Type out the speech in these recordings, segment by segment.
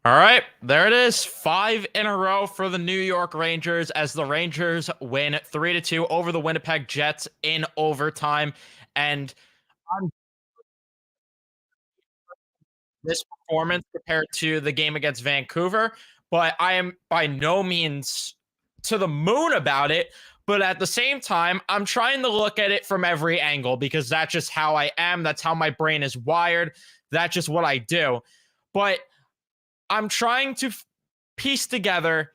All right, there it is. Five in a row for the New York Rangers as the Rangers win 3-2 over the Winnipeg Jets in overtime. And on this performance compared to the game against Vancouver, but I am by no means to the moon about it. But at the same time, I'm trying to look at it from every angle because that's just how I am. That's how my brain is wired. That's just what I do. But I'm trying to piece together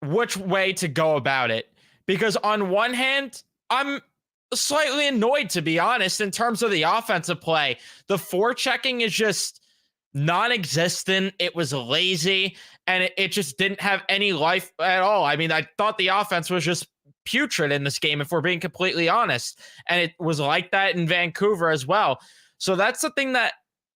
which way to go about it. Because on one hand, I'm slightly annoyed, to be honest, in terms of the offensive play. The forechecking is just non existent. It was lazy and it just didn't have any life at all. I mean, I thought the offense was just putrid in this game, if we're being completely honest. And it was like that in Vancouver as well. So that's the thing that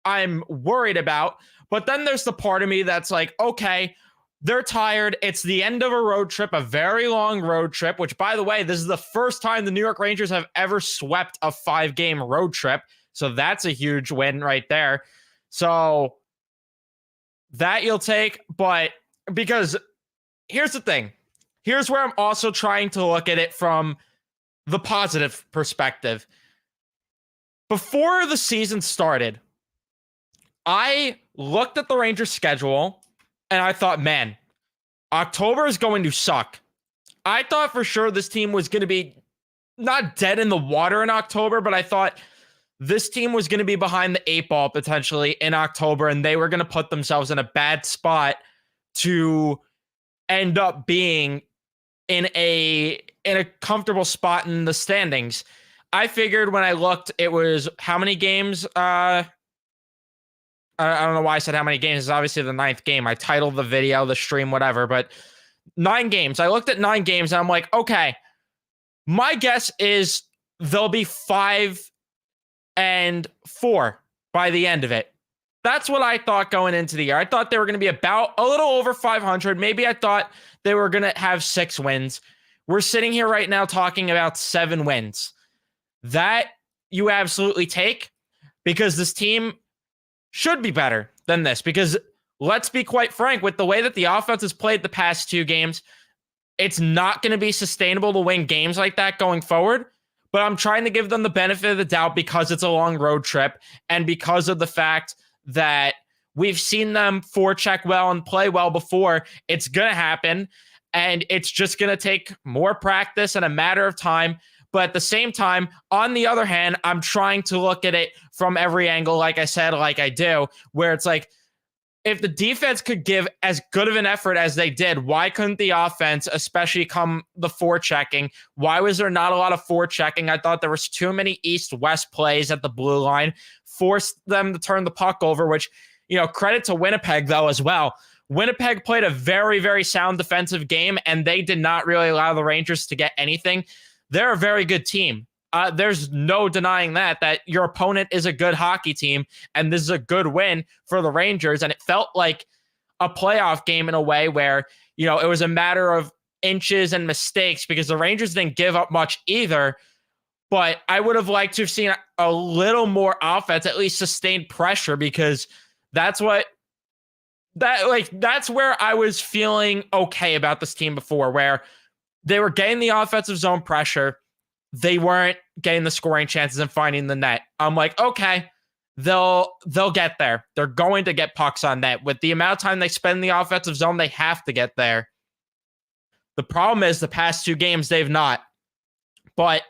I'm worried about. But then there's the part of me that's like, okay, they're tired. It's the end of a road trip, a very long road trip, which, by the way, this is the first time the New York Rangers have ever swept a 5-game road trip. So that's a huge win right there. So that you'll take. But because here's the thing, here's where I'm also trying to look at it from the positive perspective. Before the season started, I looked at the Rangers schedule and I thought, man, October is going to suck. I thought for sure this team was going to be not dead in the water in October, but I thought this team was going to be behind the 8 ball potentially in October, and they were going to put themselves in a bad spot to end up being in a comfortable spot in the standings. I figured when I looked, it was how many games? I don't know why I said how many games. It's obviously the 9th game. I titled the video, the stream, whatever, but 9 games. I looked at 9 games and I'm like, okay, my guess is they'll be 5-4 by the end of it. That's what I thought going into the year. I thought they were going to be about a little over 500. Maybe I thought they were going to have 6 wins. We're sitting here right now talking about 7 wins. That you absolutely take because this team should be better than this, because let's be quite frank, with the way that the offense has played the past 2 games, it's not going to be sustainable to win games like that going forward. But I'm trying to give them the benefit of the doubt because it's a long road trip and because of the fact that we've seen them forecheck well and play well before. It's going to happen, and it's just going to take more practice and a matter of time. But at the same time, on the other hand, I'm trying to look at it from every angle, like I said, like I do, where it's like, if the defense could give as good of an effort as they did, why couldn't the offense, especially come the forechecking? Why was there not a lot of forechecking? I thought there was too many east-west plays at the blue line, forced them to turn the puck over, which, credit to Winnipeg, though, as well. Winnipeg played a very, very sound defensive game, and they did not really allow the Rangers to get anything. They're a very good team. There's no denying that your opponent is a good hockey team, and this is a good win for the Rangers. And it felt like a playoff game in a way where, it was a matter of inches and mistakes because the Rangers didn't give up much either. But I would have liked to have seen a little more offense, at least sustained pressure, because that's where I was feeling okay about this team before, where they were getting the offensive zone pressure. They weren't getting the scoring chances and finding the net. I'm like, okay, they'll get there. They're going to get pucks on net. With the amount of time they spend in the offensive zone, they have to get there. The problem is the past 2 games, they've not. But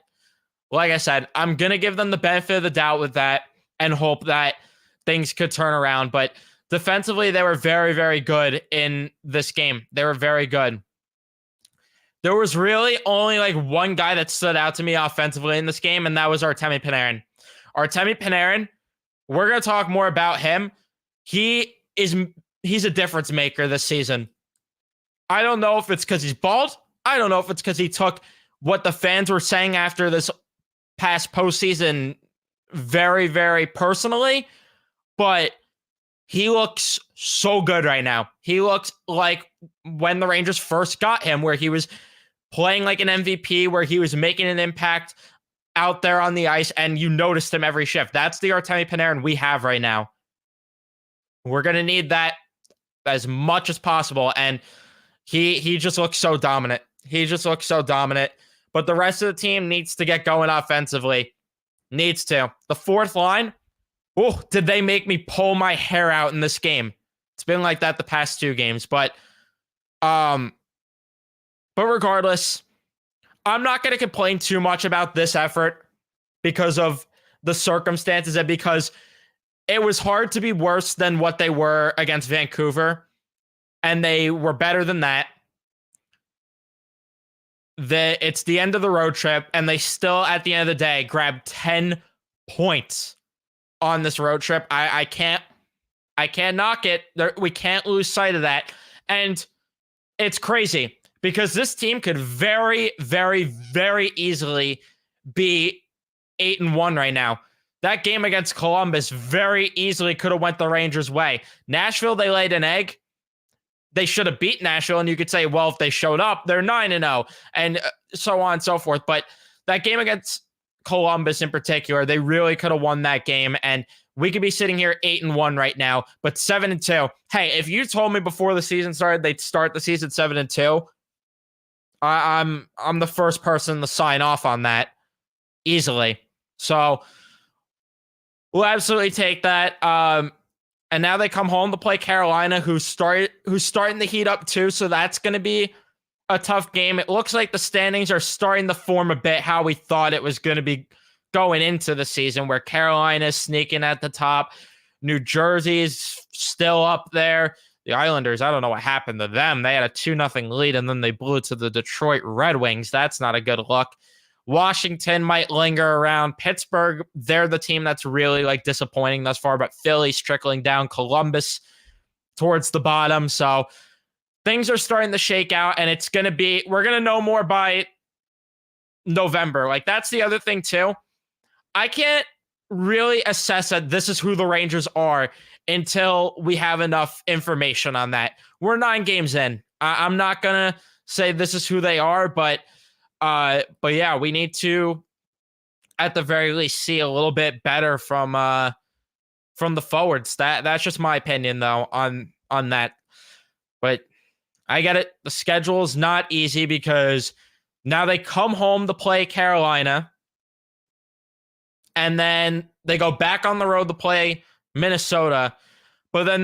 like I said, I'm going to give them the benefit of the doubt with that and hope that things could turn around. But defensively, they were very, very good in this game. They were very good. There was really only one guy that stood out to me offensively in this game, and that was Artemi Panarin. Artemi Panarin, we're going to talk more about him. He's a difference maker this season. I don't know if it's because he's bald. I don't know if it's because he took what the fans were saying after this past postseason very, very personally, but he looks so good right now. He looks like when the Rangers first got him, where he was playing like an MVP, where he was making an impact out there on the ice, and you noticed him every shift. That's the Artemi Panarin we have right now. We're going to need that as much as possible. And he just looks so dominant. He just looks so dominant. But the rest of the team needs to get going offensively. Needs to. The fourth line, oh, did they make me pull my hair out in this game? It's been like that the past 2 games. But regardless, I'm not going to complain too much about this effort because of the circumstances and because it was hard to be worse than what they were against Vancouver, and they were better than that. It's the end of the road trip, and they still, at the end of the day, grabbed 10 points on this road trip. I can't knock it. We can't lose sight of that. And it's crazy because this team could very, very, very easily be 8-1 right now. That game against Columbus very easily could have went the Rangers' way. Nashville, they laid an egg. They should have beat Nashville, and you could say, well, if they showed up, they're 9-0, and so on and so forth. But that game against Columbus in particular, they really could have won that game, and we could be sitting here 8-1 right now, but 7-2. Hey, if you told me before the season started they'd start the season 7-2, I'm the first person to sign off on that easily. So we'll absolutely take that. And now they come home to play Carolina, who's starting to heat up too. So that's going to be a tough game. It looks like the standings are starting to form a bit how we thought it was going to be going into the season, where Carolina's sneaking at the top. New Jersey's still up there. The Islanders, I don't know what happened to them. They had a 2-0 lead, and then they blew it to the Detroit Red Wings. That's not a good look. Washington might linger around. Pittsburgh, they're the team that's really like disappointing thus far, but Philly's trickling down. Columbus towards the bottom. So things are starting to shake out, and we're going to know more by November. Like, that's the other thing too. I can't really assess that this is who the Rangers are until we have enough information on that. We're 9 games in. I'm not going to say this is who they are, but yeah, we need to, at the very least, see a little bit better from the forwards. That's just my opinion, though, on that. But I get it. The schedule is not easy because now they come home to play Carolina, and then they go back on the road to play Minnesota. But then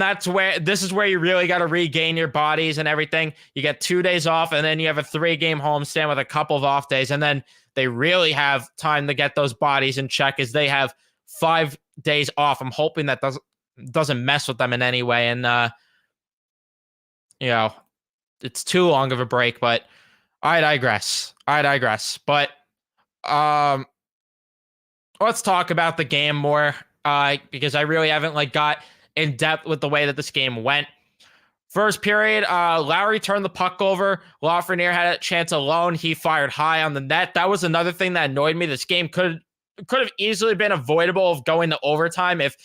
this is where you really got to regain your bodies and everything. You get 2 days off, and then you have a 3-game homestand with a couple of off days. And then they really have time to get those bodies in check as they have 5 days off. I'm hoping that doesn't mess with them in any way. And, it's too long of a break, but I digress. But let's talk about the game more because I really haven't got in depth with the way that this game went. First period, Lowry turned the puck over. Lafreniere had a chance alone. He fired high on the net. That was another thing that annoyed me. This game could have easily been avoidable of going to overtime if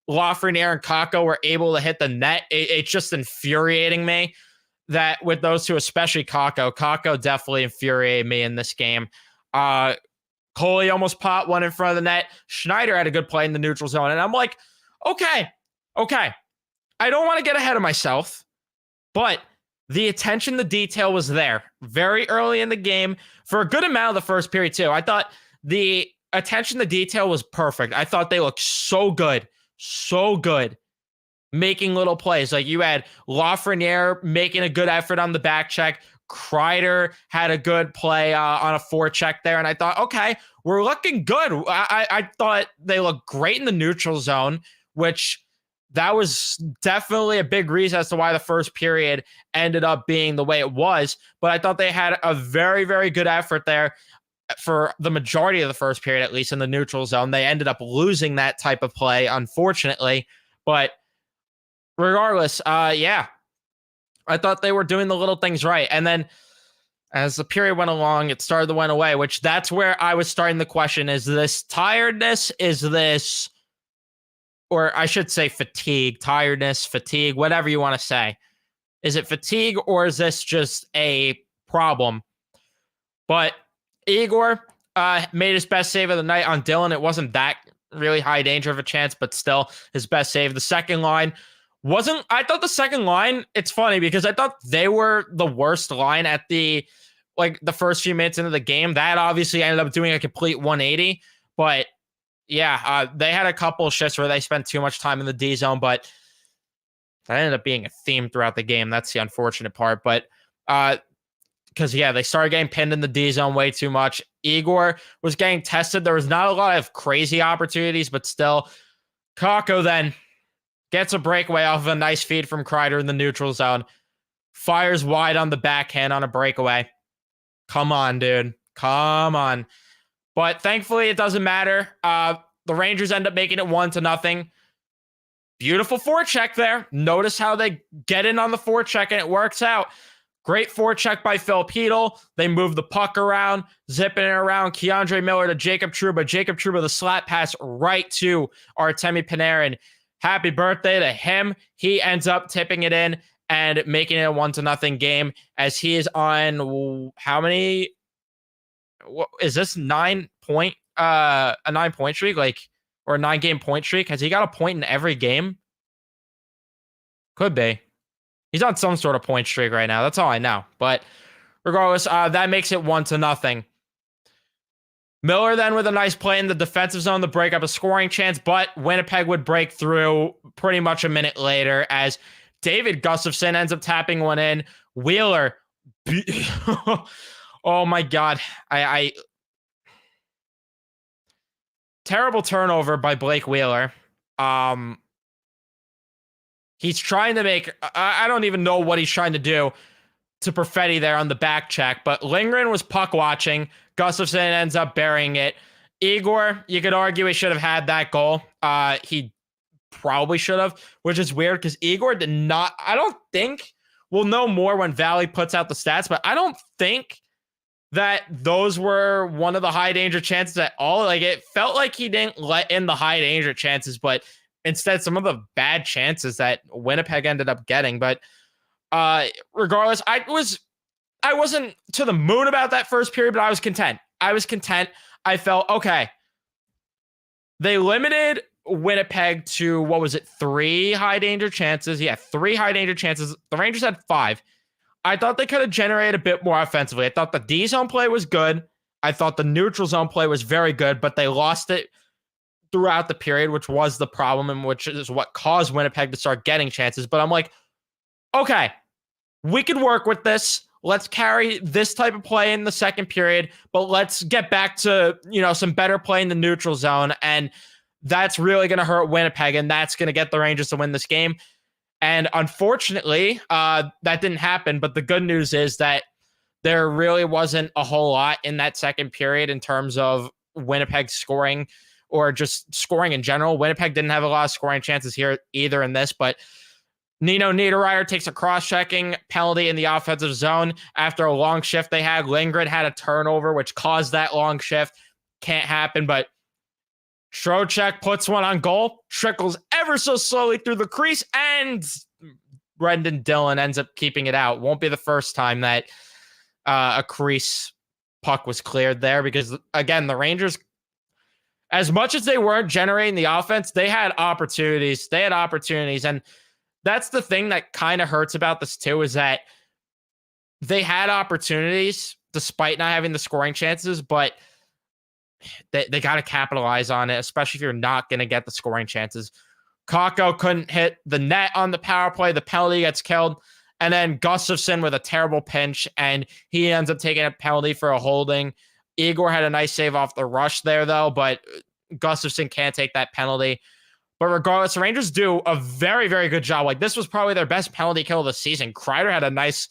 Lafreniere and Kakko were able to hit the net. It's just infuriating me that with those two, especially Kakko definitely infuriated me in this game. Coley almost popped one in front of the net. Schneider had a good play in the neutral zone. And I'm like, okay. I don't want to get ahead of myself, but the attention to detail was there very early in the game for a good amount of the first period too. I thought the attention to detail was perfect. I thought they looked so good, making little plays. Like you had Lafreniere making a good effort on the back check. Kreider had a good play on a forecheck there. And I thought, okay, we're looking good. I thought they looked great in the neutral zone, which that was definitely a big reason as to why the first period ended up being the way it was. But I thought they had a very, very good effort there for the majority of the first period, at least in the neutral zone. They ended up losing that type of play, unfortunately. But regardless, I thought they were doing the little things right. And then as the period went along, it started to went away, which that's where I was starting the question, is this tiredness? Is this, or I should say fatigue, whatever you want to say. Is it fatigue or is this just a problem? But Igor made his best save of the night on Dylan. It wasn't that really high danger of a chance, but still his best save. The second line I thought the second line, it's funny because I thought they were the worst line at the first few minutes into the game. That obviously ended up doing a complete 180. But yeah, they had a couple of shifts where they spent too much time in the D zone, but that ended up being a theme throughout the game. That's the unfortunate part. But because they started getting pinned in the D zone way too much. Igor was getting tested. There was not a lot of crazy opportunities, but still, Kakko then gets a breakaway off of a nice feed from Kreider in the neutral zone. Fires wide on the backhand on a breakaway. Come on, dude. Come on. But thankfully, it doesn't matter. The Rangers end up making it 1-0. Beautiful forecheck there. Notice how they get in on the forecheck and it works out. Great forecheck by Filipino. They move the puck around, zipping it around. Keandre Miller to Jacob Trouba. Jacob Trouba, the slap pass right to Artemi Panarin. Happy birthday to him. He ends up tipping it in and making it a 1-0 game as he is on how many? What is this? 9 point? A 9 point streak, or a 9-game point streak? Has he got a point in every game? Could be. He's on some sort of point streak right now. That's all I know. But regardless, that makes it 1-0. Miller then with a nice play in the defensive zone to break up a scoring chance, but Winnipeg would break through pretty much a minute later as David Gustafsson ends up tapping one in. Wheeler. Oh my God. Terrible turnover by Blake Wheeler. He's trying to make, I don't even know what he's trying to do to Perfetti there on the back check, but Lindgren was puck watching. Gustafsson ends up burying it. Igor, you could argue he should have had that goal. He probably should have, which is weird because Igor did not, I don't think, we'll know more when Valley puts out the stats, but I don't think that those were one of the high danger chances at all. It felt like he didn't let in the high danger chances, but instead some of the bad chances that Winnipeg ended up getting. But regardless, I wasn't to the moon about that first period, but I was content. I felt, okay, they limited Winnipeg to, what was it, 3 high danger chances? Yeah, 3 high danger chances. The Rangers had 5. I thought they could have generated a bit more offensively. I thought the D zone play was good. I thought the neutral zone play was very good, but they lost it throughout the period, which was the problem and which is what caused Winnipeg to start getting chances. But I'm like, okay, we could work with this. Let's carry this type of play in the second period, but let's get back to, some better play in the neutral zone. And that's really going to hurt Winnipeg, and that's going to get the Rangers to win this game. And unfortunately, that didn't happen. But the good news is that there really wasn't a whole lot in that second period in terms of Winnipeg scoring or just scoring in general. Winnipeg didn't have a lot of scoring chances here either in this, but Nino Niederreiter takes a cross-checking penalty in the offensive zone after a long shift they had. Lindgren had a turnover, which caused that long shift. Can't happen, but Trocheck puts one on goal, trickles ever so slowly through the crease, and Brendan Dillon ends up keeping it out. Won't be the first time that a crease puck was cleared there because, again, the Rangers, as much as they weren't generating the offense, they had opportunities. And that's the thing that kind of hurts about this too, is that they had opportunities despite not having the scoring chances, but they got to capitalize on it, especially if you're not going to get the scoring chances. Kakko couldn't hit the net on the power play. The penalty gets killed. And then Gustafsson with a terrible pinch, and he ends up taking a penalty for a holding. Igor had a nice save off the rush there, though, but Gustafsson can't take that penalty. But regardless, the Rangers do a very, very good job. This was probably their best penalty kill of the season. Kreider had a nice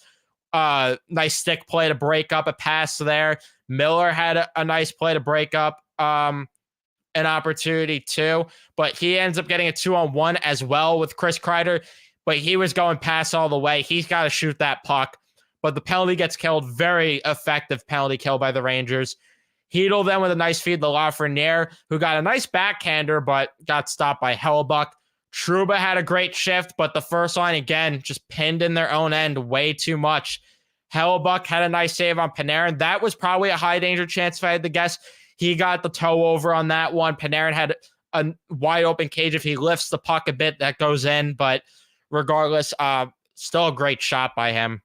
stick play to break up a pass there. Miller had a nice play to break up an opportunity too, but he ends up getting a 2-on-1 as well with Chris Kreider, but he was going past all the way. He's got to shoot that puck, but the penalty gets killed. Very effective penalty kill by the Rangers. Hedl then with a nice feed to Lafreniere, who got a nice backhander, but got stopped by Hellebuyck. Trouba had a great shift, but the first line, again, just pinned in their own end way too much. Hellebuyck had a nice save on Panarin. That was probably a high danger chance if I had to guess. He got the toe over on that one. Panarin had a wide open cage. If he lifts the puck a bit, that goes in. But regardless, still a great shot by him.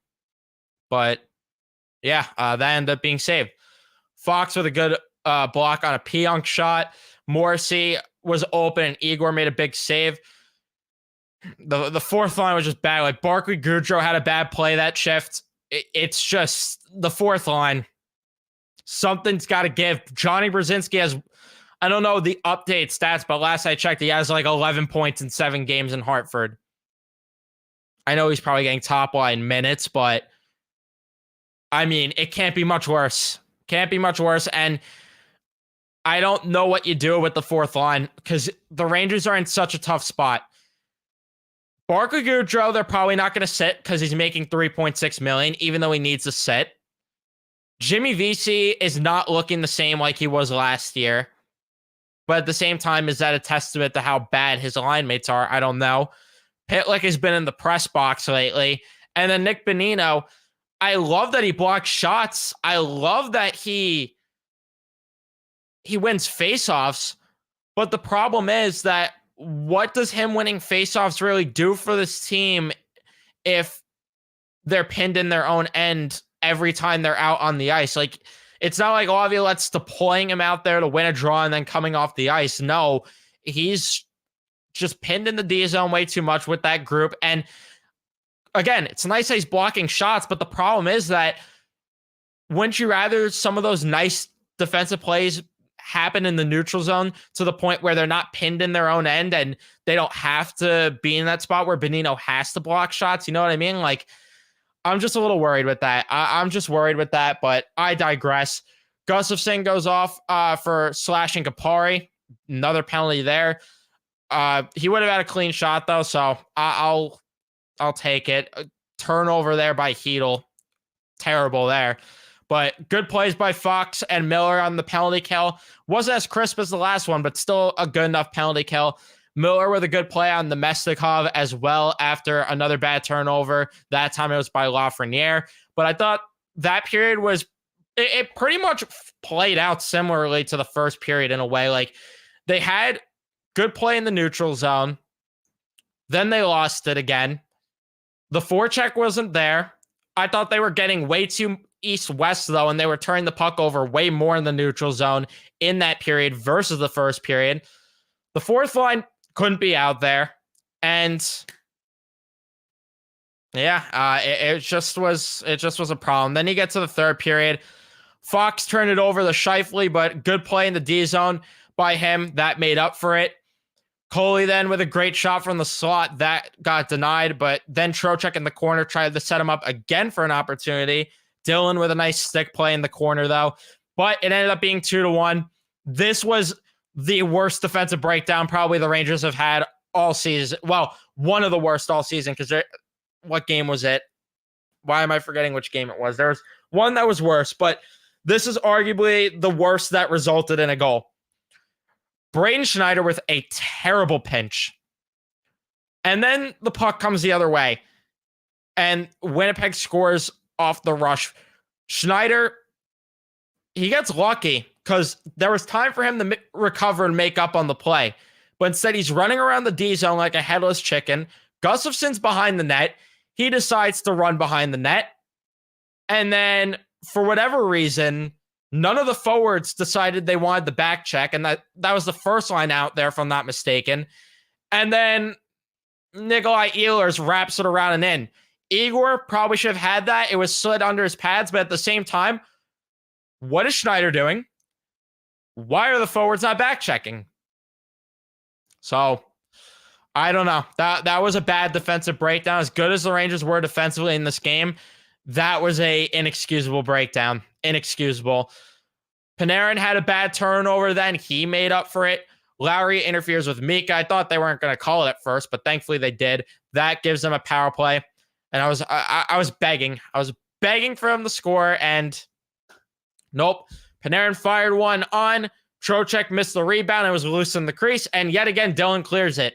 But yeah, that ended up being saved. Fox with a good block on a Pionk shot. Morrissey was open and Igor made a big save. The fourth line was just bad. Like Barclay Goodrow had a bad play that shift. It's just the fourth line. Something's got to give. Johnny Brzezinski has, I don't know the update stats, but last I checked, he has like 11 points in 7 games in Hartford. I know he's probably getting top line minutes, but I mean, it can't be much worse. Can't be much worse. And I don't know what you do with the fourth line because the Rangers are in such a tough spot. Barclay Goodrow, they're probably not going to sit because he's making $3.6 million, even though he needs to sit. Jimmy Vesey is not looking the same like he was last year. But at the same time, is that a testament to how bad his line mates are? I don't know. Pitlick has been in the press box lately. And then Nick Bonino, I love that he blocks shots. I love that he wins faceoffs. But the problem is that what does him winning faceoffs really do for this team if they're pinned in their own end every time they're out on the ice? Like, it's not like Laviolette's deploying him out there to win a draw and then coming off the ice. No, he's just pinned in the D zone way too much with that group. And again, it's nice that he's blocking shots, but the problem is that wouldn't you rather some of those nice defensive plays happen in the neutral zone to the point where they're not pinned in their own end and they don't have to be in that spot where Bonino has to block shots? You know what I mean? Like, I'm just a little worried with that. I'm just worried with that, but I digress. Gustafsson goes off for slashing Kapari. Another penalty there. He would have had a clean shot, though, so I'll take it. A turnover there by Hedl. Terrible there. But good plays by Fox and Miller on the penalty kill. Wasn't as crisp as the last one, but still a good enough penalty kill. Miller with a good play on the Mestikov as well after another bad turnover. That time it was by Lafreniere. But I thought that period was, it pretty much played out similarly to the first period in a way. Like, they had good play in the neutral zone. Then they lost it again. The forecheck wasn't there. I thought they were getting way too east-west, though, and they were turning the puck over way more in the neutral zone in that period versus the first period. The fourth line couldn't be out there. And yeah, it just was a problem. Then you get to the third period. Fox turned it over to Scheifele, but good play in the D zone by him. That made up for it. Coley then with a great shot from the slot. That got denied, but then Trocheck in the corner tried to set him up again for an opportunity. Dylan with a nice stick play in the corner, though. But it ended up being 2-1. This was the worst defensive breakdown probably the Rangers have had all season. Well, one of the worst all season, because what game was it? Why am I forgetting which game it was? There was one that was worse, but this is arguably the worst that resulted in a goal. Braden Schneider with a terrible pinch. And then the puck comes the other way. And Winnipeg scores off the rush. Schneider, he gets lucky because there was time for him to recover and make up on the play. But instead, he's running around the D zone like a headless chicken. Gustafsson's behind the net. He decides to run behind the net. And then, for whatever reason, none of the forwards decided they wanted the back check. And that was the first line out there, if I'm not mistaken. And then Nikolai Ehlers wraps it around and in. Igor probably should have had that. It was slid under his pads, but at the same time, what is Schneider doing? Why are the forwards not back checking? So, I don't know. That was a bad defensive breakdown. As good as the Rangers were defensively in this game, that was a inexcusable breakdown. Inexcusable. Panarin had a bad turnover then. He made up for it. Lowry interferes with Mika. I thought they weren't going to call it at first, but thankfully they did. That gives them a power play. And I was begging. I was begging for him to score, and nope. Panarin fired one on. Trocheck missed the rebound and was loose in the crease, and yet again, Dylan clears it.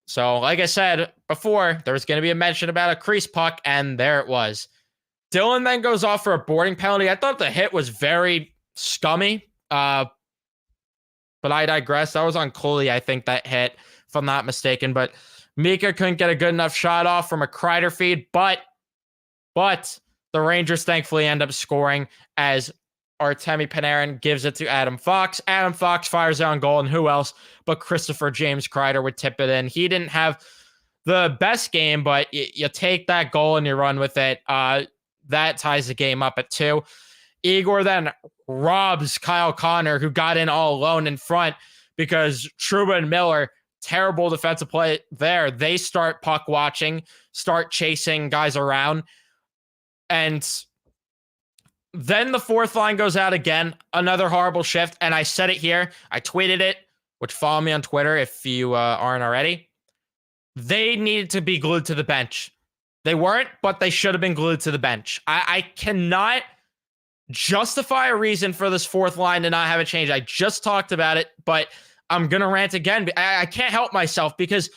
So, like I said before, there was going to be a mention about a crease puck, and there it was. Dylan then goes off for a boarding penalty. I thought the hit was very scummy, but I digress. That was on Coley, I think, that hit, if I'm not mistaken. But Mika couldn't get a good enough shot off from a Kreider feed, but the Rangers thankfully end up scoring as Artemi Panarin gives it to Adam Fox. Adam Fox fires it on goal, and who else but Christopher James Kreider would tip it in. He didn't have the best game, but you take that goal and you run with it. That ties the game up at 2. Igor then robs Kyle Connor, who got in all alone in front because Trouba and Miller, terrible defensive play there. They start puck watching, start chasing guys around. And then the fourth line goes out again. Another horrible shift. And I said it here. I tweeted it, which follow me on Twitter if you aren't already. They needed to be glued to the bench. They weren't, but they should have been glued to the bench. I cannot justify a reason for this fourth line to not have a change. I just talked about it, but I'm going to rant again. I can't help myself because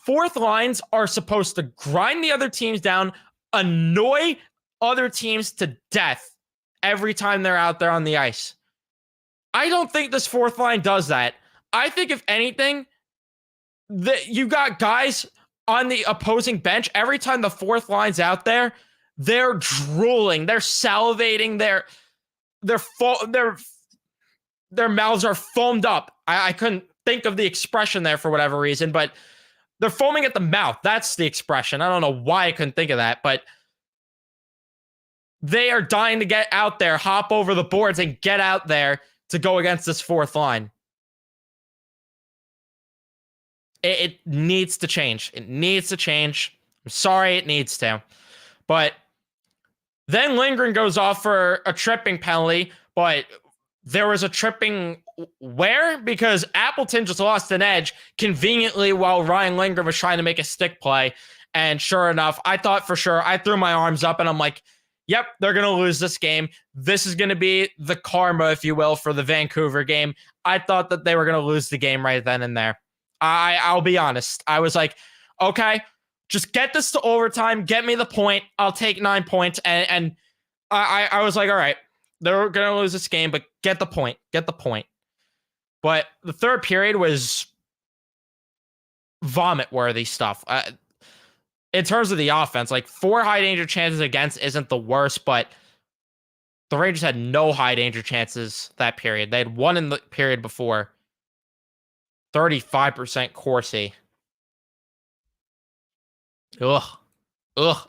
fourth lines are supposed to grind the other teams down, annoy other teams to death every time they're out there on the ice. I don't think this fourth line does that. I think if anything, you got guys on the opposing bench. Every time the fourth line's out there, they're drooling, they're salivating, their mouths are foamed up. I couldn't think of the expression there for whatever reason, but they're foaming at the mouth. That's the expression. I don't know why I couldn't think of that, but they are dying to get out there, hop over the boards, and get out there to go against this fourth line. It needs to change. It needs to change. I'm sorry, it needs to. But then Lindgren goes off for a tripping penalty, but there was a tripping where? Because Appleton just lost an edge conveniently while Ryan Lindgren was trying to make a stick play. And sure enough, I thought for sure, I threw my arms up and I'm like, yep, they're going to lose this game. This is going to be the karma, if you will, for the Vancouver game. I thought that they were going to lose the game right then and there. I'll be honest. I was like, okay, just get this to overtime. Get me the point. I'll take 9 points. And I was like, all right, they're going to lose this game, but get the point. Get the point. But the third period was vomit-worthy stuff. In terms of the offense, like 4 high-danger chances against isn't the worst, but the Rangers had no high-danger chances that period. They had one in the period before. 35% Corsi. Ugh.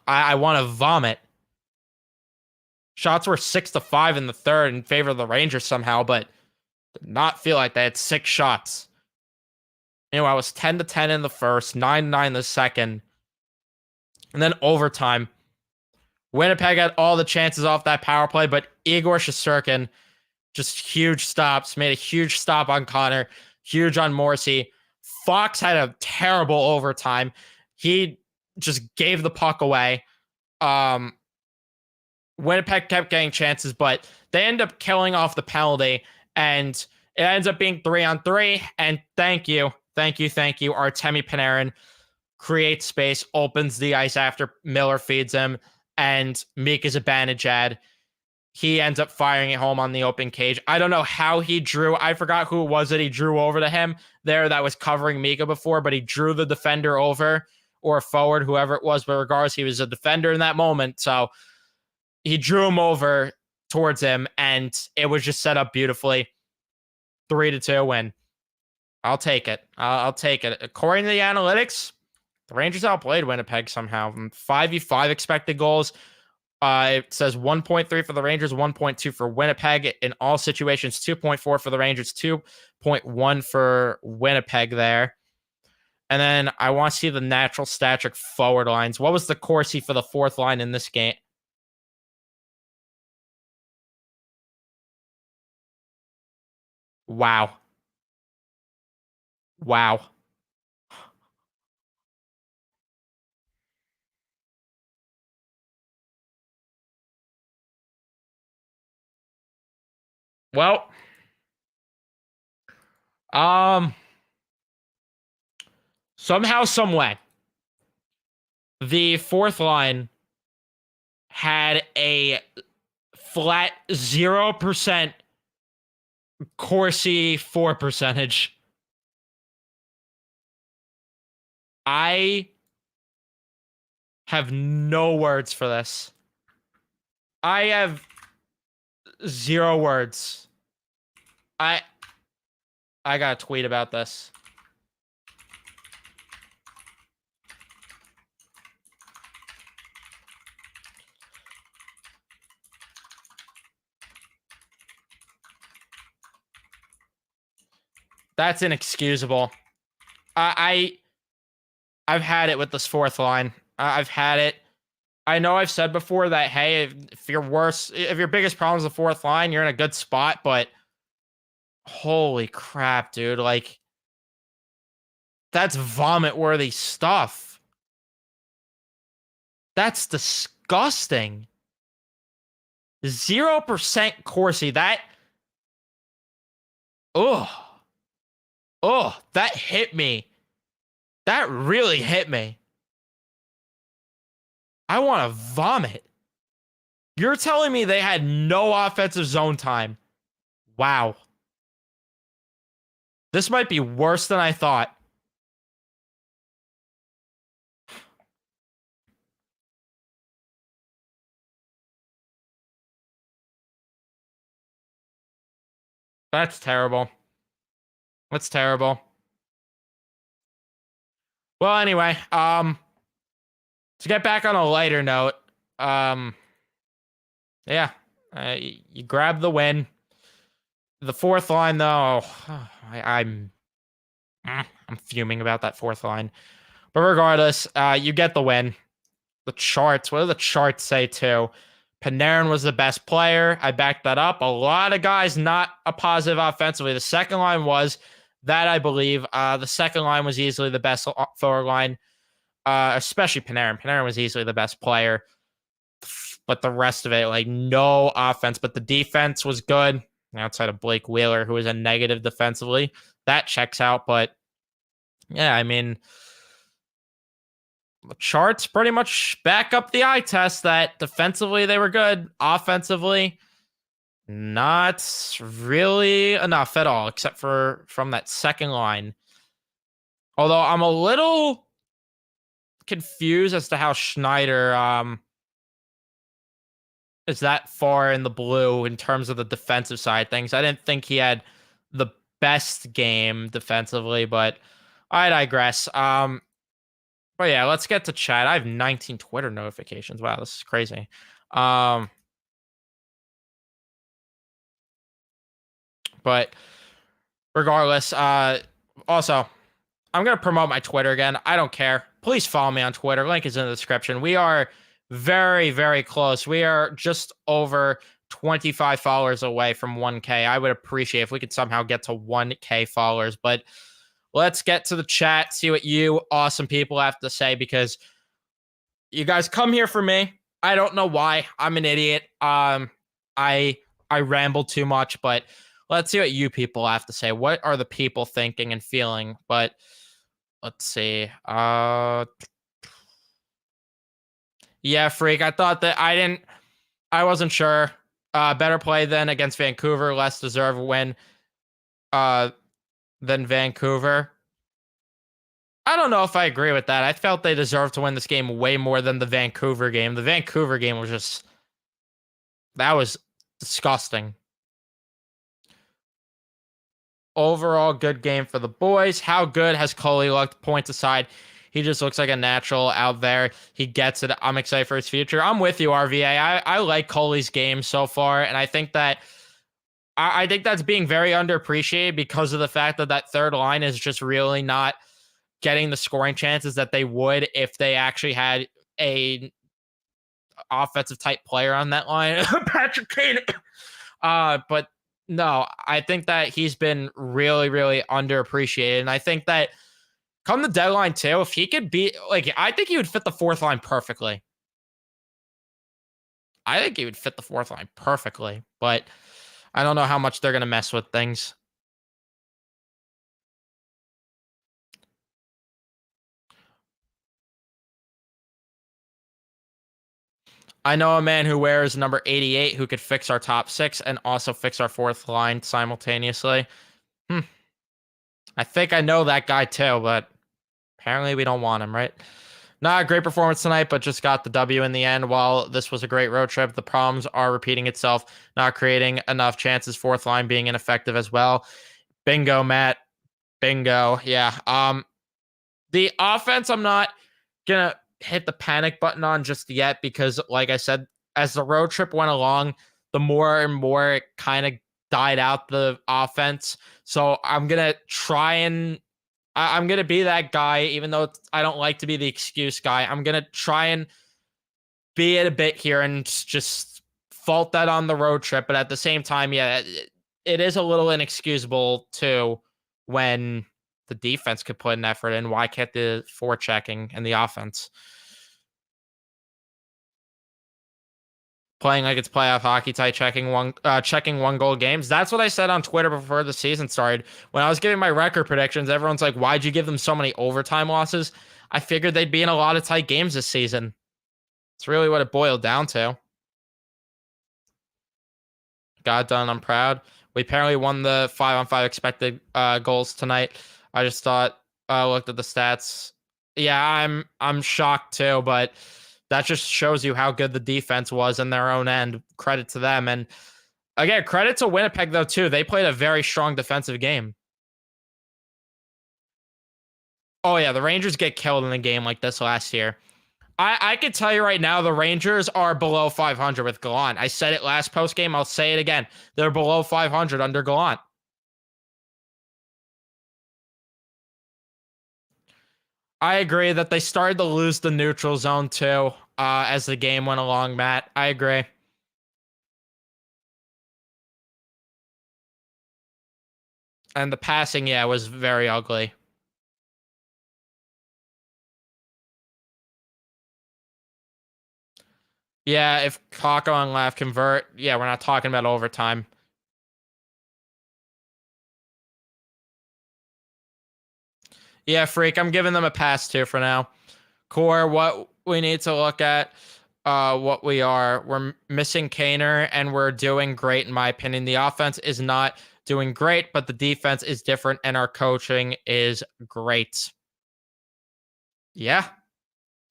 I want to vomit. Shots were 6-5 in the third in favor of the Rangers somehow, but did not feel like they had 6 shots. Anyway, I was 10-10 in the first, 9-9 in the second. And then overtime. Winnipeg had all the chances off that power play, but Igor Shesterkin just huge stops, made a huge stop on Connor, huge on Morrissey. Fox had a terrible overtime. He just gave the puck away. Winnipeg kept getting chances, but they end up killing off the penalty, and it ends up being 3-on-3. And thank you. Artemi Panarin creates space, opens the ice after Miller feeds him, and Mika Zibanejad, he ends up firing it home on the open cage. I don't know how he drew. I forgot who it was that he drew over to him there that was covering Mika before, but he drew the defender over or forward, whoever it was. But regardless, he was a defender in that moment. So he drew him over towards him, and it was just set up beautifully. 3-2 win. I'll take it. I'll take it. According to the analytics, the Rangers outplayed Winnipeg somehow. 5v5 expected goals. It says 1.3 for the Rangers, 1.2 for Winnipeg. In all situations, 2.4 for the Rangers, 2.1 for Winnipeg there. And then I want to see the natural stat trick forward lines. What was the Corsi for the fourth line in this game? Wow. Well, somehow, some way, the fourth line had a flat 0% Corsi 4 percentage. I have no words for this. I have zero words. I I got to tweet about this. That's inexcusable. I've had it with this fourth line. I've had it. I know I've said before that, hey, if your biggest problem is the fourth line, you're in a good spot, but holy crap, dude. Like, that's vomit worthy stuff. That's disgusting. 0% Corsi. Oh, that hit me. That really hit me. I want to vomit. You're telling me they had no offensive zone time. Wow. This might be worse than I thought. That's terrible. That's terrible. Well, anyway, to get back on a lighter note, yeah, you grab the win. The fourth line, though, I'm fuming about that fourth line. But regardless, you get the win. The charts, what do the charts say too? Panarin was the best player. I backed that up. A lot of guys not a positive offensively. The second line was that, I believe. The second line was easily the best forward line, especially Panarin. Panarin was easily the best player. But the rest of it, like, no offense. But the defense was good outside of Blake Wheeler, who was a negative defensively. That checks out. But yeah, I mean, the charts pretty much back up the eye test that defensively they were good. Offensively, not really enough at all, except for from that second line. Although I'm a little confused as to how Schneider is that far in the blue in terms of the defensive side of things. I didn't think he had the best game defensively, but I digress. But yeah, let's get to chat. I have 19 Twitter notifications. Wow, this is crazy. But regardless, also, I'm going to promote my Twitter again. I don't care. Please follow me on Twitter. Link is in the description. We are very, very close. We are just over 25 followers away from 1K. I would appreciate if we could somehow get to 1K followers. But let's get to the chat, see what you awesome people have to say, because you guys come here for me. I don't know why. I'm an idiot. I ramble too much, but let's see what you people have to say. What are the people thinking and feeling? But let's see. Yeah, Freak. I thought that I wasn't sure. Better play than against Vancouver, less deserved win than Vancouver. I don't know if I agree with that. I felt they deserved to win this game way more than the Vancouver game. The Vancouver game was that was disgusting. Overall, good game for the boys. How good has Coley looked? Points aside, he just looks like a natural out there. He gets it. I'm excited for his future. I'm with you, RVA. I like Coley's game so far, and I think that's being very underappreciated because of the fact that that third line is just really not getting the scoring chances that they would if they actually had a offensive type player on that line. Patrick Kane. But no, I think that he's been really, really underappreciated. And I think that come the deadline too, if he could be like, I think he would fit the fourth line perfectly. I think he would fit the fourth line perfectly, but I don't know how much they're going to mess with things. I know a man who wears number 88 who could fix our top six and also fix our fourth line simultaneously. I think I know that guy too, but Apparently, we don't want him, right? Not a great performance tonight, but just got the W in the end. While this was a great road trip, the problems are repeating itself, not creating enough chances, fourth line being ineffective as well. Bingo, Matt. Bingo. Yeah. The offense, I'm not gonna hit the panic button on just yet because, like I said, as the road trip went along, the more and more it kind of died out the offense. So I'm gonna try and I'm gonna be that guy, even though I don't like to be the excuse guy. I'm gonna try and be it a bit here and just fault that on the road trip. But at the same time, yeah, it is a little inexcusable too when the defense could put an effort in. Why can't the forechecking and the offense playing like it's playoff hockey type, checking one goal games? That's what I said on Twitter before the season started. When I was giving my record predictions, everyone's like, "Why'd you give them so many overtime losses?" I figured they'd be in a lot of tight games this season. It's really what it boiled down to. Got done. I'm proud. We apparently won the 5-on-5 expected goals tonight. I just thought, looked at the stats. Yeah, I'm shocked too, but that just shows you how good the defense was in their own end. Credit to them. And again, credit to Winnipeg though too. They played a very strong defensive game. Oh yeah, the Rangers get killed in a game like this last year. I can tell you right now, the Rangers are below 500 with Gallant. I said it last post game. I'll say it again. They're below 500 under Gallant. I agree that they started to lose the neutral zone too as the game went along, Matt. I agree. And the passing, yeah, was very ugly. Yeah, if Kako and Lav convert, yeah, we're not talking about overtime. Yeah, Freak, I'm giving them a pass too for now. Core, what we need to look at, what we are. We're missing Kaner, and we're doing great, in my opinion. The offense is not doing great, but the defense is different, and our coaching is great. Yeah.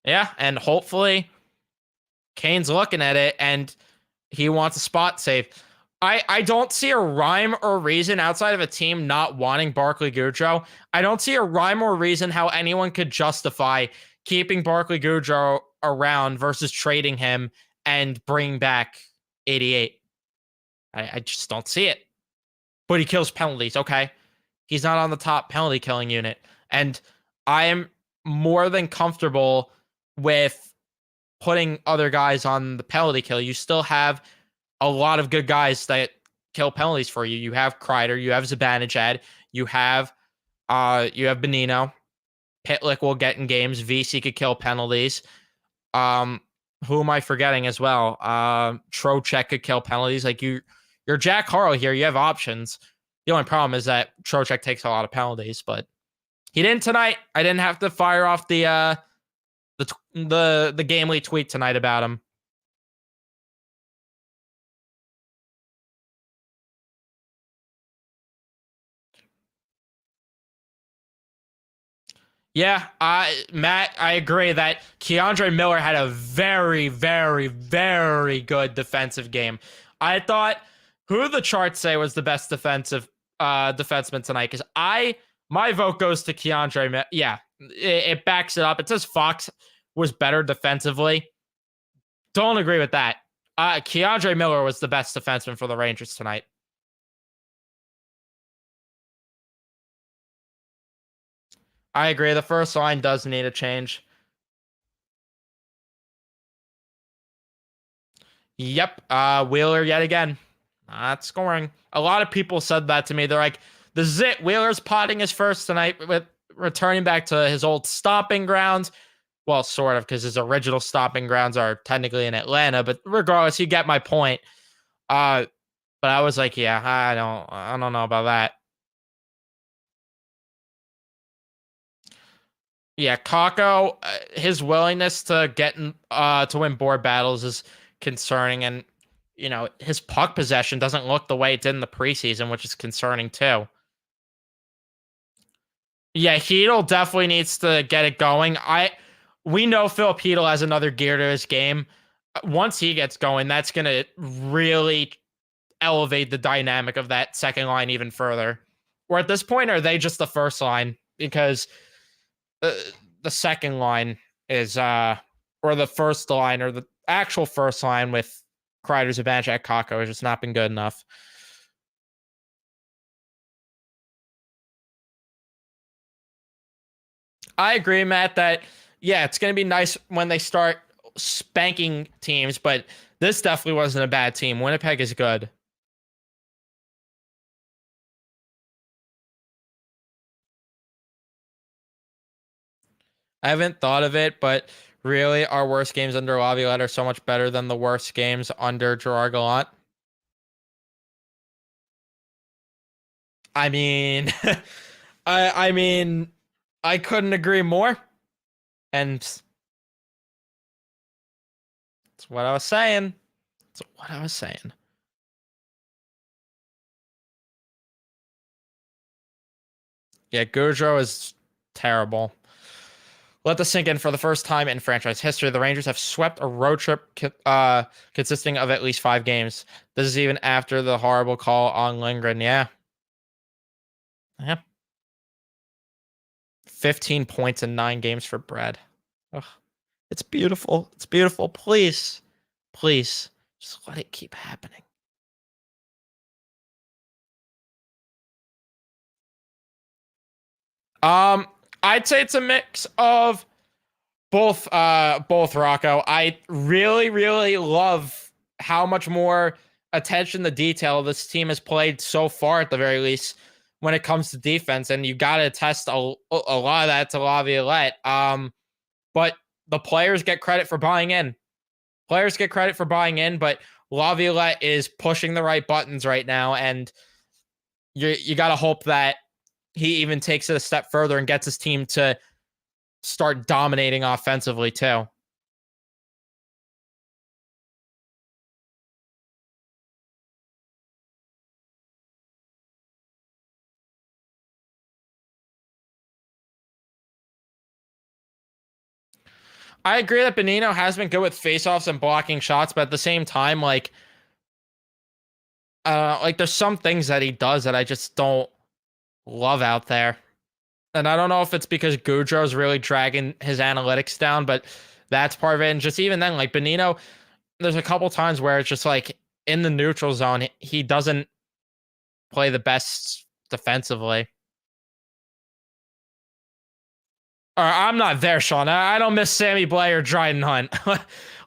Yeah. And hopefully Kane's looking at it and he wants a spot save. I don't see a rhyme or reason outside of a team not wanting Barclay Goodrow. I don't see a rhyme or reason how anyone could justify keeping Barclay Goodrow around versus trading him and bringing back 88. I just don't see it. But he kills penalties. Okay. He's not on the top penalty killing unit. And I am more than comfortable with putting other guys on the penalty kill. You still have a lot of good guys that kill penalties for you. You have Kreider, you have Zibanejad, you have Benino. Pitlick will get in games. VC could kill penalties. Who am I forgetting as well? Trocheck could kill penalties. Like you're Jack Harlow here. You have options. The only problem is that Trocheck takes a lot of penalties, but he didn't tonight. I didn't have to fire off the Gamely tweet tonight about him. Yeah, Matt, I agree that Keandre Miller had a very, very, very good defensive game. I thought who the charts say was the best defenseman tonight because my vote goes to Keandre. Yeah, it backs it up. It says Fox was better defensively. Don't agree with that. Keandre Miller was the best defenseman for the Rangers tonight. I agree. The first line does need a change. Yep. Wheeler yet again. Not scoring. A lot of people said that to me. They're like, the zit Wheeler's potting his first tonight with returning back to his old stomping grounds. Well, sort of, because his original stomping grounds are technically in Atlanta, but regardless, you get my point. But I was like, yeah, I don't know about that. Yeah, Kako, his willingness to to win board battles is concerning, and his puck possession doesn't look the way it did in the preseason, which is concerning too. Yeah, Heedle definitely needs to get it going. We know Philip Heedle has another gear to his game. Once he gets going, that's gonna really elevate the dynamic of that second line even further. Or at this point, are they just the first line? Because uh, the second line is or the first line or the actual first line with Kreider, Zibanejad, Kakko has just not been good enough. I agree, Matt, that yeah, it's going to be nice when they start spanking teams, but this definitely wasn't a bad team. Winnipeg is good. I haven't thought of it, but really, our worst games under Laviolette are so much better than the worst games under Gerard Gallant. I mean, I mean, I couldn't agree more, and that's what I was saying. That's what I was saying. Yeah, Goudreau is terrible. Let this sink in. For the first time in franchise history, the Rangers have swept a road trip consisting of at least 5 games. This is even after the horrible call on Lindgren. Yeah. Yeah. 15 points in 9 games for Brad. Ugh. It's beautiful. It's beautiful. Please. Please. Just let it keep happening. Um, I'd say it's a mix of both Rocco. I really love how much more attention to detail this team has played so far, at the very least, when it comes to defense. And you got to test a lot of that to Laviolette. But the players get credit for buying in. Players get credit for buying in, but Laviolette is pushing the right buttons right now, and you got to hope that he even takes it a step further and gets his team to start dominating offensively too. I agree that Bonino has been good with faceoffs and blocking shots, but at the same time, like there's some things that he does that I just don't love out there. And I don't know if it's because Goudreau's really dragging his analytics down, but that's part of it. And just even then, like Bonino, there's a couple times where it's just like in the neutral zone, he doesn't play the best defensively. Or I'm not there, Sean. I don't miss Sammy Blais or Dryden Hunt.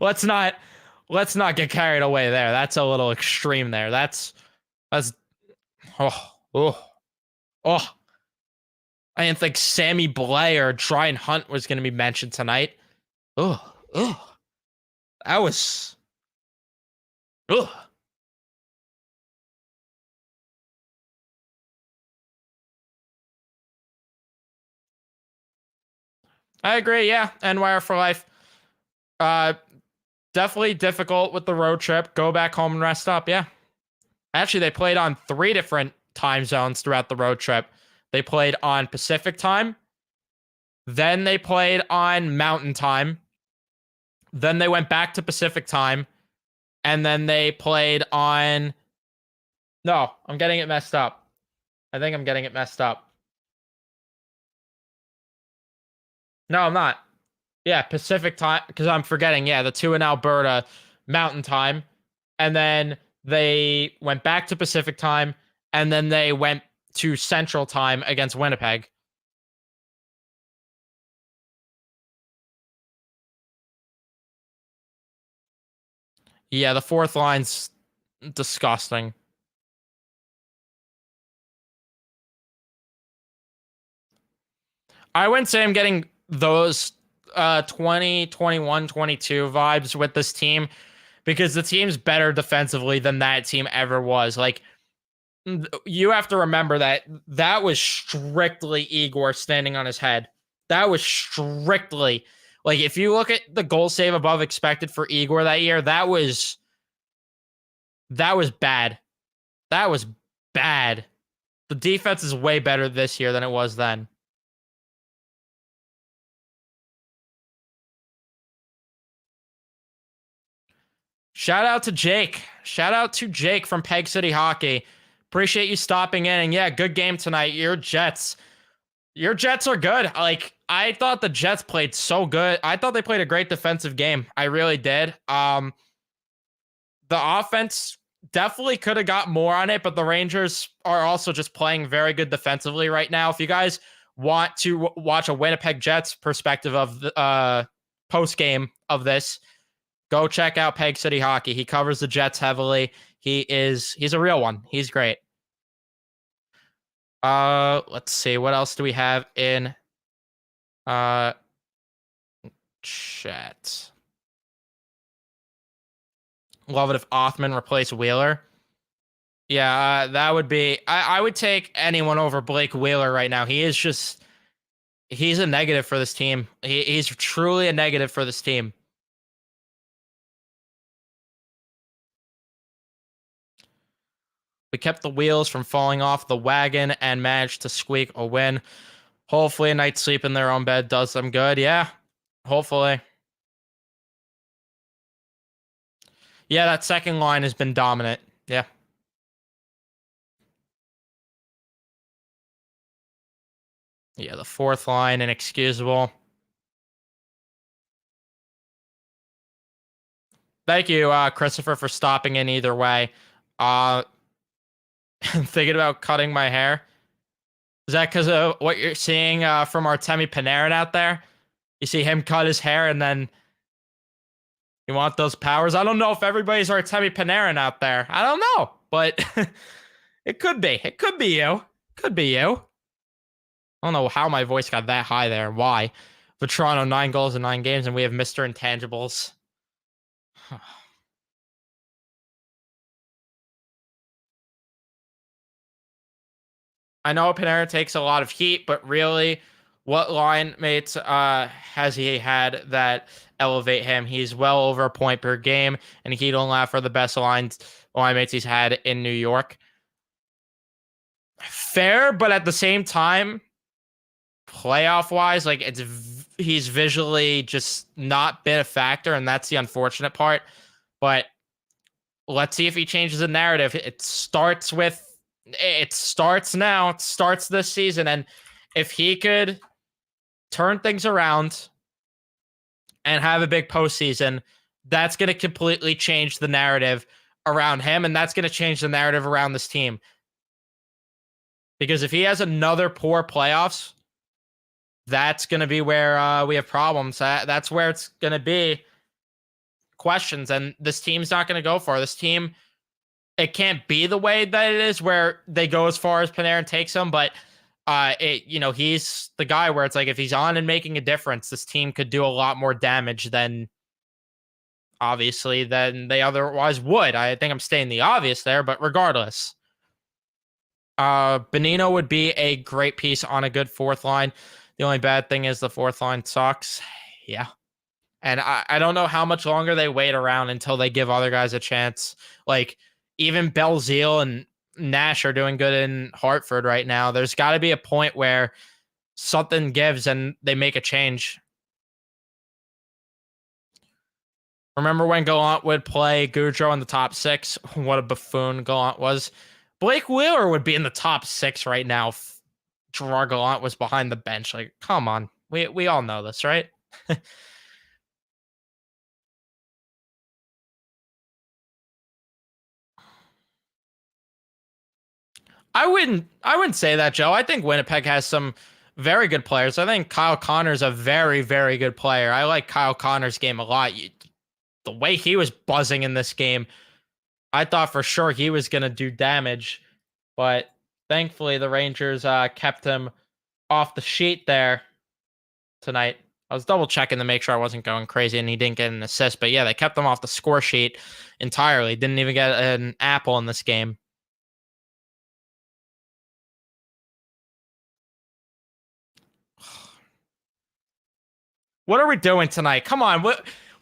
let's not let's not get carried away there. That's a little extreme there. That's oh oh oh. I didn't think Sammy Blais or Dryden Hunt was going to be mentioned tonight. Oh, that was oh. I agree. Yeah, NYR for life. Uh, definitely difficult with the road trip. Go back home and rest up. Yeah. Actually, they played on 3 different time zones throughout the road trip. They played on Pacific time. Then they played on Mountain time. Then they went back to Pacific time. And then they played on. No, I'm getting it messed up. I think I'm getting it messed up. No, I'm not. Yeah, Pacific time, because I'm forgetting. Yeah, the 2 in Alberta, Mountain time. And then they went back to Pacific time. And then they went to Central time against Winnipeg. Yeah, the fourth line's disgusting. I wouldn't say I'm getting those 20, 21, 22 vibes with this team because the team's better defensively than that team ever was. Like, you have to remember that was strictly Igor standing on his head. That was strictly like if you look at the goal save above expected for Igor that year, that was bad. That was bad. The defense is way better this year than it was then. Shout out to Jake. Shout out to Jake from Peg City Hockey. Appreciate you stopping in. And yeah, good game tonight. Your Jets are good. Like, I thought the Jets played so good. I thought they played a great defensive game. I really did. The offense definitely could have got more on it, but the Rangers are also just playing very good defensively right now. If you guys want to watch a Winnipeg Jets perspective of the post game of this, go check out Peg City Hockey. He covers the Jets heavily. He's a real one. He's great. Let's see. What else do we have in chat? Love it if Othman replaced Wheeler. Yeah, that would be. I would take anyone over Blake Wheeler right now. He's a negative for this team. He's truly a negative for this team. We kept the wheels from falling off the wagon and managed to squeak a win. Hopefully, a night's sleep in their own bed does them good. Yeah, hopefully. Yeah, that second line has been dominant. Yeah. Yeah, the fourth line, inexcusable. Thank you, Christopher, for stopping in either way. Uh, thinking about cutting my hair. Is that because of what you're seeing from Artemi Panarin out there? You see him cut his hair and then you want those powers? I don't know if everybody's Artemi Panarin out there. I don't know, but it could be. It could be you. Could be you. I don't know how my voice got that high there and why. For Toronto, 9 goals in 9 games, and we have Mr. Intangibles. I know Panarin takes a lot of heat, but really, what line mates has he had that elevate him? He's well over a point per game, and he don't laugh for the best line mates he's had in New York. Fair, but at the same time, playoff wise, like he's visually just not been a factor, and that's the unfortunate part. But let's see if he changes the narrative. It starts now. It starts this season. And if he could turn things around and have a big postseason, that's going to completely change the narrative around him. And that's going to change the narrative around this team. Because if he has another poor playoffs, that's going to be where we have problems. That's where it's going to be questions. And this team's not going to go far. This team, it can't be the way that it is where they go as far as Panarin takes them, but he's the guy where it's like if he's on and making a difference, this team could do a lot more damage than they otherwise would. I think I'm stating the obvious there, but regardless. Bonino would be a great piece on a good fourth line. The only bad thing is the fourth line sucks. Yeah. And I don't know how much longer they wait around until they give other guys a chance. Like, even Belzile and Nash are doing good in Hartford right now. There's got to be a point where something gives and they make a change. Remember when Gallant would play Goudreau in the top 6? What a buffoon Gallant was. Blake Wheeler would be in the top 6 right now if Gerard Gallant was behind the bench. Like, come on. We all know this, right? I wouldn't say that, Joe. I think Winnipeg has some very good players. I think Kyle Connor's a very, very good player. I like Kyle Connor's game a lot. The way he was buzzing in this game, I thought for sure he was going to do damage. But thankfully, the Rangers kept him off the sheet there tonight. I was double checking to make sure I wasn't going crazy and he didn't get an assist. But yeah, they kept him off the score sheet entirely. Didn't even get an apple in this game. What are we doing tonight? Come on.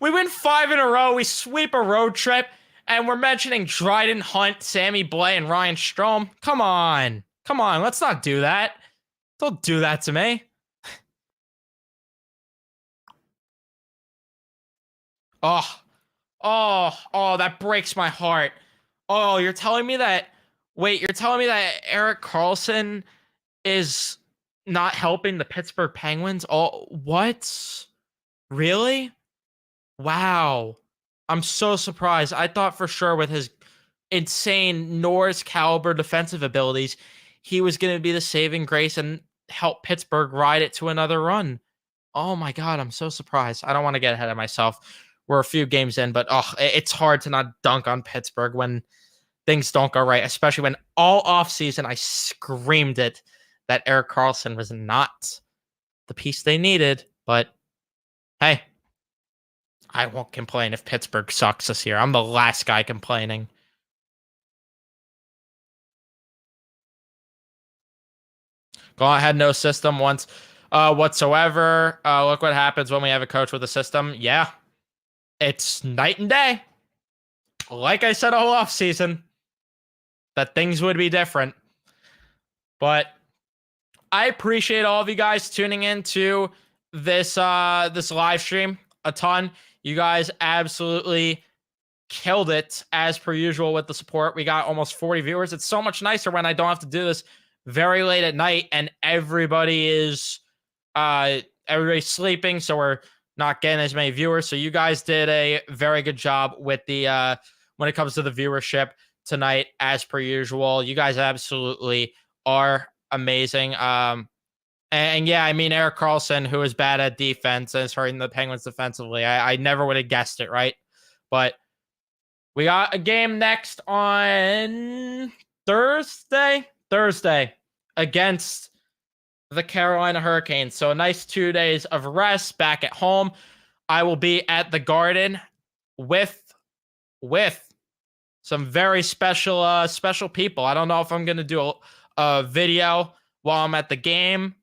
We win 5 in a row. We sweep a road trip. And we're mentioning Dryden Hunt, Sammy Blais, and Ryan Strome. Come on. Come on. Let's not do that. Don't do that to me. Oh, Oh, that breaks my heart. Oh, you're telling me that. Wait, you're telling me that Erik Karlsson is not helping the Pittsburgh Penguins? Oh, what? Really? Wow. I'm so surprised. I thought for sure with his insane Norris caliber defensive abilities, he was going to be the saving grace and help Pittsburgh ride it to another run. Oh my God, I'm so surprised. I don't want to get ahead of myself. We're a few games in, but it's hard to not dunk on Pittsburgh when things don't go right, especially when all offseason I screamed it that Erik Karlsson was not the piece they needed. But hey, I won't complain if Pittsburgh sucks this year. I'm the last guy complaining. Go ahead, no system once whatsoever. Look what happens when we have a coach with a system. Yeah, it's night and day. Like I said all offseason, that things would be different. But I appreciate all of you guys tuning in to this live stream a ton. You guys absolutely killed it as per usual with the support. We got almost 40 viewers. It's so much nicer when I don't have to do this very late at night and everybody's sleeping, so we're not getting as many viewers. So you guys did a very good job with the when it comes to the viewership tonight, as per usual. You guys absolutely are amazing. And yeah, I mean Erik Karlsson, who is bad at defense and is hurting the Penguins defensively. I never would have guessed it, right? But we got a game next on Thursday against the Carolina Hurricanes. So a nice 2 days of rest back at home. I will be at the Garden with some very special people. I don't know if I'm going to do a video while I'm at the game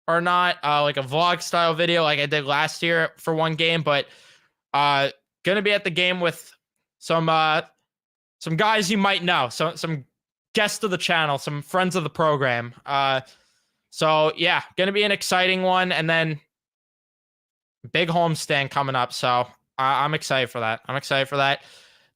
or not, like a vlog style video like I did last year for one game, but going to be at the game with some guys you might know, some guests of the channel, some friends of the program. So yeah, going to be an exciting one, and then big homestand coming up. So I'm excited for that.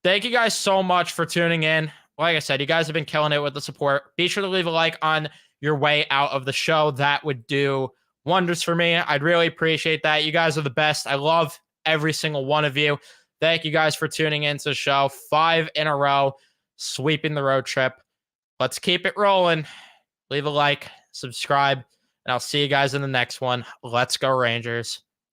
Thank you guys so much for tuning in. Like I said, you guys have been killing it with the support. Be sure to leave a like on your way out of the show. That would do wonders for me. I'd really appreciate that. You guys are the best. I love every single one of you. Thank you guys for tuning into the show. 5 in a row, sweeping the road trip. Let's keep it rolling. Leave a like, subscribe, and I'll see you guys in the next one. Let's go Rangers.